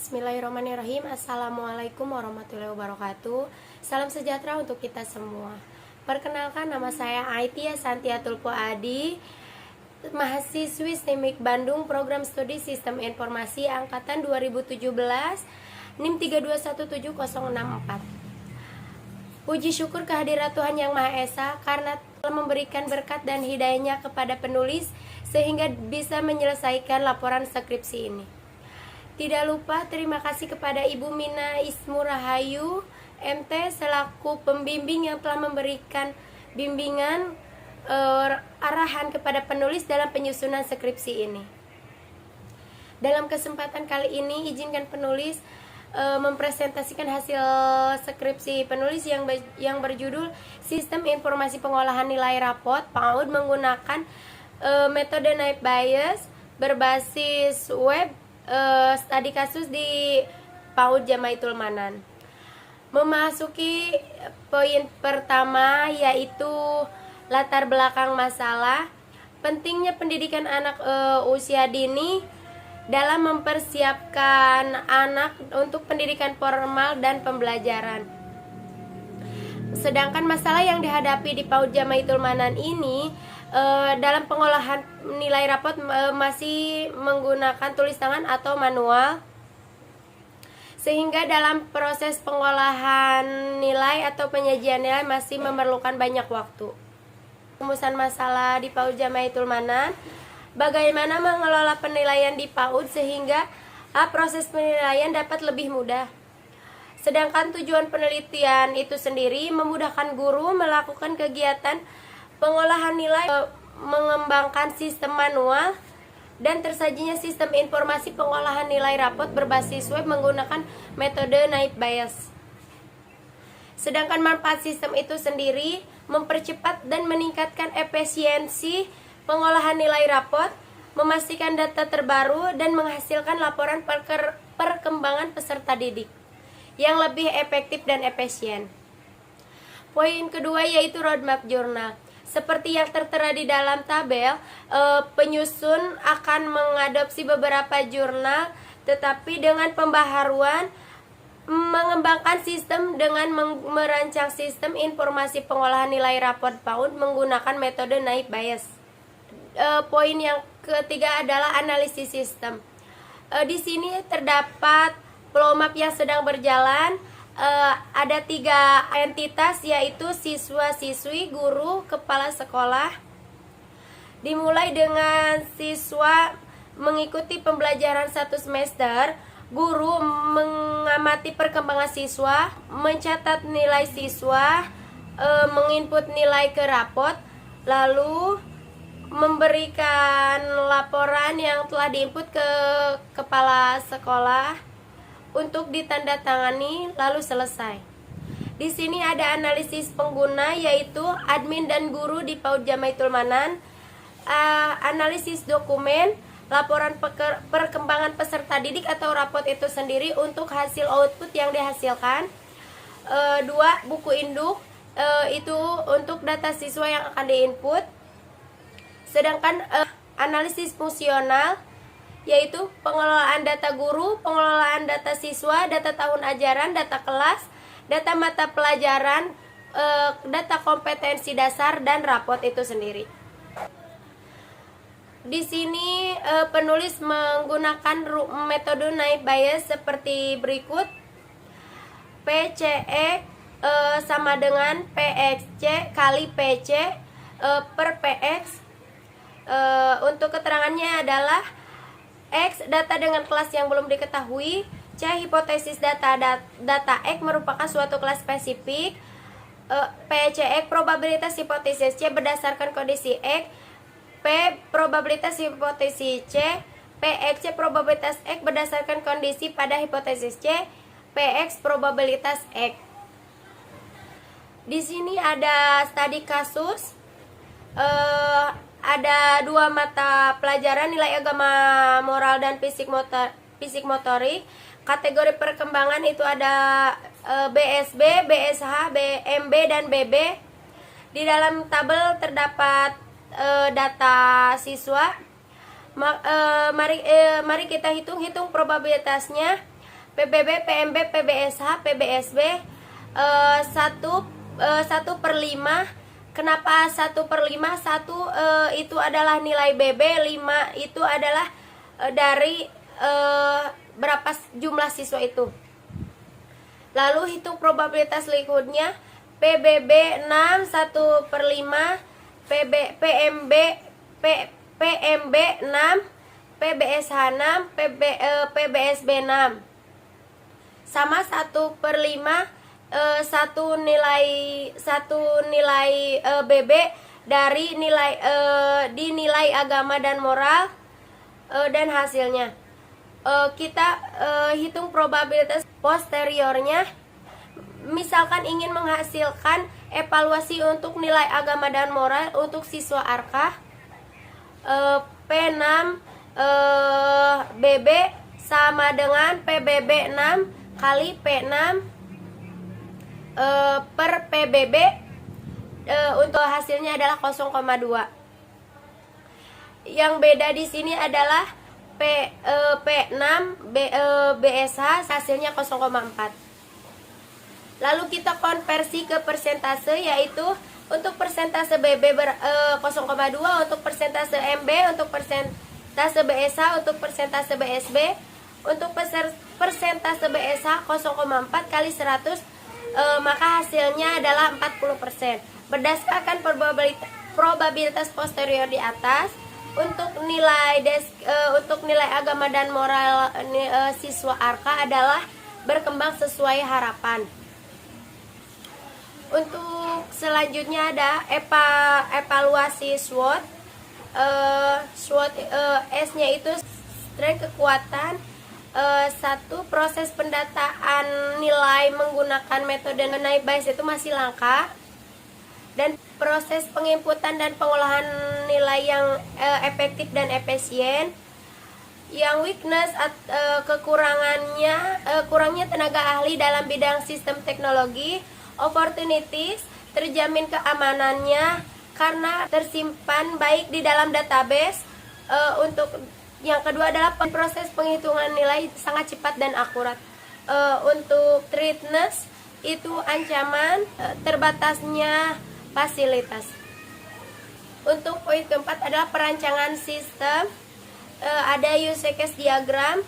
Bismillahirrahmanirrahim. Assalamualaikum warahmatullahi wabarakatuh. Salam sejahtera untuk kita semua. Perkenalkan, nama saya Aitia Santiatul Puadi, mahasiswi STEMIK Bandung, Program Studi Sistem Informasi Angkatan 2017, NIM 3217064. Puji syukur kehadirat Tuhan Yang Maha Esa karena telah memberikan berkat dan hidayahnya kepada penulis sehingga bisa menyelesaikan laporan skripsi ini. Tidak lupa terima kasih kepada Ibu Mina Ismurahayu MT selaku pembimbing yang telah memberikan bimbingan arahan kepada penulis dalam penyusunan skripsi ini. Dalam kesempatan kali ini izinkan penulis mempresentasikan hasil skripsi penulis yang berjudul Sistem Informasi Pengolahan Nilai Rapot PAUD menggunakan metode Naive Bayes berbasis web, studi kasus di PAUD Jamaitul Manan. Memasuki poin pertama, yaitu latar belakang masalah. Pentingnya pendidikan anak usia dini dalam mempersiapkan anak untuk pendidikan formal dan pembelajaran. Sedangkan masalah yang dihadapi di PAUD Jamaitul Manan ini dalam pengolahan nilai rapot masih menggunakan tulis tangan atau manual, sehingga dalam proses pengolahan nilai atau penyajian nilai masih memerlukan banyak waktu. Rumusan masalah di PAUD Jamaitul Manan: bagaimana mengelola penilaian di PAUD sehingga proses penilaian dapat lebih mudah. Sedangkan tujuan penelitian itu sendiri memudahkan guru melakukan kegiatan pengolahan nilai, mengembangkan sistem manual dan tersajinya sistem informasi pengolahan nilai rapot berbasis web menggunakan metode Naive Bayes. Sedangkan manfaat sistem itu sendiri mempercepat dan meningkatkan efisiensi pengolahan nilai rapot, memastikan data terbaru dan menghasilkan laporan perkembangan peserta didik yang lebih efektif dan efisien. Poin kedua yaitu roadmap jurnal. Seperti yang tertera di dalam tabel, penyusun akan mengadopsi beberapa jurnal, tetapi dengan pembaharuan mengembangkan sistem dengan merancang sistem informasi pengolahan nilai rapot PAUD menggunakan metode Naive Bayes. Poin yang ketiga adalah analisis sistem. Di sini terdapat flow map yang sedang berjalan. Ada 3 entitas, yaitu siswa-siswi, guru, kepala sekolah. Dimulai dengan siswa mengikuti pembelajaran 1 semester, guru mengamati perkembangan siswa, mencatat nilai siswa, menginput nilai ke rapot, lalu memberikan laporan yang telah diinput ke kepala sekolah untuk ditandatangani lalu selesai. Di sini ada analisis pengguna, yaitu admin dan guru di PAUD Jamaitul Manan, analisis dokumen, laporan perkembangan peserta didik atau rapot itu sendiri untuk hasil output yang dihasilkan. 2. Buku induk, itu untuk data siswa yang akan diinput. Sedangkan analisis fungsional, yaitu pengelolaan data guru, pengelolaan data siswa, data tahun ajaran, data kelas, data mata pelajaran, data kompetensi dasar, dan rapot itu sendiri. Di sini penulis menggunakan metode Naive Bayes seperti berikut. PCE sama dengan PXC kali PC per PX. Untuk keterangannya adalah X, data dengan kelas yang belum diketahui. C, hipotesis data X merupakan suatu kelas spesifik. P, C, X, probabilitas hipotesis C berdasarkan kondisi X. P, probabilitas hipotesis C. P, X, C, probabilitas X berdasarkan kondisi pada hipotesis C. P, X, probabilitas X. Di sini ada studi kasus. Ada 2 mata pelajaran, nilai agama, moral, dan fisik motorik. Kategori perkembangan itu ada BSB, BSH, BMB, dan BB. Di dalam tabel terdapat data siswa. Mari kita hitung probabilitasnya. PBB, PMB, PBSH, PBSB 1/5. Kenapa 1/5? 1 itu adalah nilai BB, 5 itu adalah dari berapa jumlah siswa itu. Lalu hitung probabilitas likudnya. PBB 6 1/5, PMB 6, PBSH 6, PBSB 6 sama 1/5. Satu nilai BB dari dinilai agama dan moral dan hasilnya. Kita hitung probabilitas posteriornya. Misalkan ingin menghasilkan evaluasi untuk nilai agama dan moral untuk siswa ARKA, P6 BB sama dengan PBB 6 kali P6 per PBB. Untuk hasilnya adalah 0,2. Yang beda di sini adalah P6 BSH hasilnya 0,4. Lalu kita konversi ke persentase, yaitu untuk persentase BB 0,2, untuk persentase MB, untuk persentase BSH, untuk persentase BSB. Untuk persentase BSH 0,4 kali 100, maka hasilnya adalah 40%. Berdasarkan probabilitas posterior di atas, untuk nilai agama dan moral siswa ARKA adalah berkembang sesuai harapan. Untuk selanjutnya ada evaluasi SWOT. SWOT S-nya itu strength, kekuatan. 1. Proses pendataan nilai menggunakan metode nilai bias itu masih langka, dan proses penginputan dan pengolahan nilai yang efektif dan efisien. Yang weakness kurangnya tenaga ahli dalam bidang sistem teknologi. Opportunities, terjamin keamanannya karena tersimpan baik di dalam database. Untuk yang kedua adalah proses penghitungan nilai sangat cepat dan akurat. Untuk threatness itu ancaman, terbatasnya fasilitas. Untuk poin keempat adalah perancangan sistem. Ada use case diagram.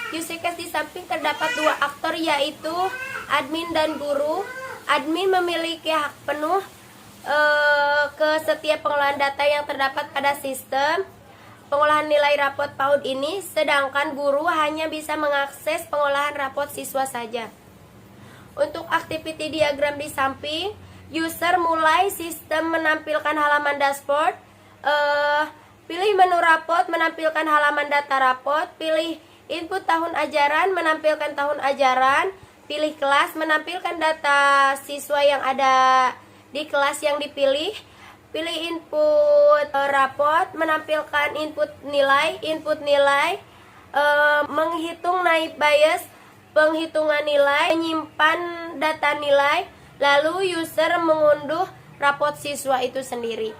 Use case di samping terdapat 2 aktor, yaitu admin dan guru. Admin memiliki hak penuh ke setiap pengolahan data yang terdapat pada sistem pengolahan nilai rapot PAUD ini, sedangkan guru hanya bisa mengakses pengolahan rapot siswa saja. Untuk activity diagram di samping, user mulai sistem menampilkan halaman dashboard, pilih menu rapot menampilkan halaman data rapot, pilih input tahun ajaran menampilkan tahun ajaran, pilih kelas menampilkan data siswa yang ada di kelas yang dipilih, pilih input rapot menampilkan input nilai, menghitung naive bias, penghitungan nilai, menyimpan data nilai, lalu user mengunduh rapot siswa itu sendiri.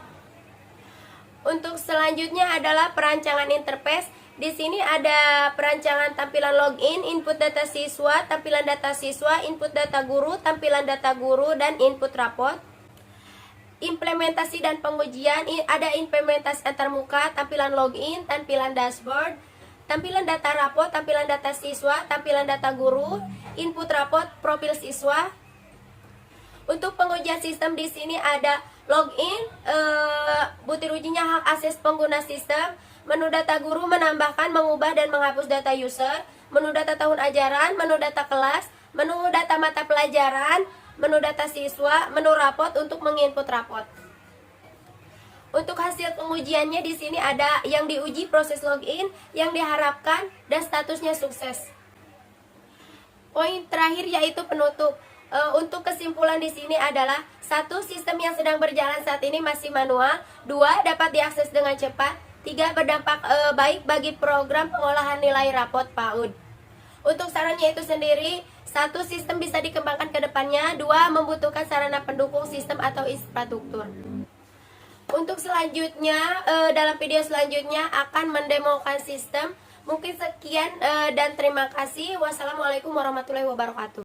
Untuk selanjutnya adalah perancangan interface. Di sini ada perancangan tampilan login, input data siswa, tampilan data siswa, input data guru, tampilan data guru, dan input rapot. Implementasi dan pengujian, ada implementasi antarmuka, tampilan login, tampilan dashboard, tampilan data rapot, tampilan data siswa, tampilan data guru, input rapot, profil siswa. Untuk pengujian sistem di sini ada login, butir ujinya hak akses pengguna sistem, menu data guru menambahkan, mengubah dan menghapus data user, menu data tahun ajaran, menu data kelas, menu data mata pelajaran, menu data siswa, menu rapot untuk menginput rapot. Untuk hasil pengujiannya di sini ada yang diuji proses login, yang diharapkan, dan statusnya sukses. Poin terakhir yaitu penutup. Untuk kesimpulan di sini adalah 1. Sistem yang sedang berjalan saat ini masih manual. 2. Dapat diakses dengan cepat. 3. Berdampak baik bagi program pengolahan nilai rapot PAUD. Untuk sarannya itu sendiri, 1. Sistem bisa dikembangkan ke depannya. 2. Membutuhkan sarana pendukung sistem atau infrastruktur. Untuk selanjutnya, dalam video selanjutnya akan mendemokan sistem Mungkin sekian dan terima kasih. Wassalamualaikum warahmatullahi wabarakatuh.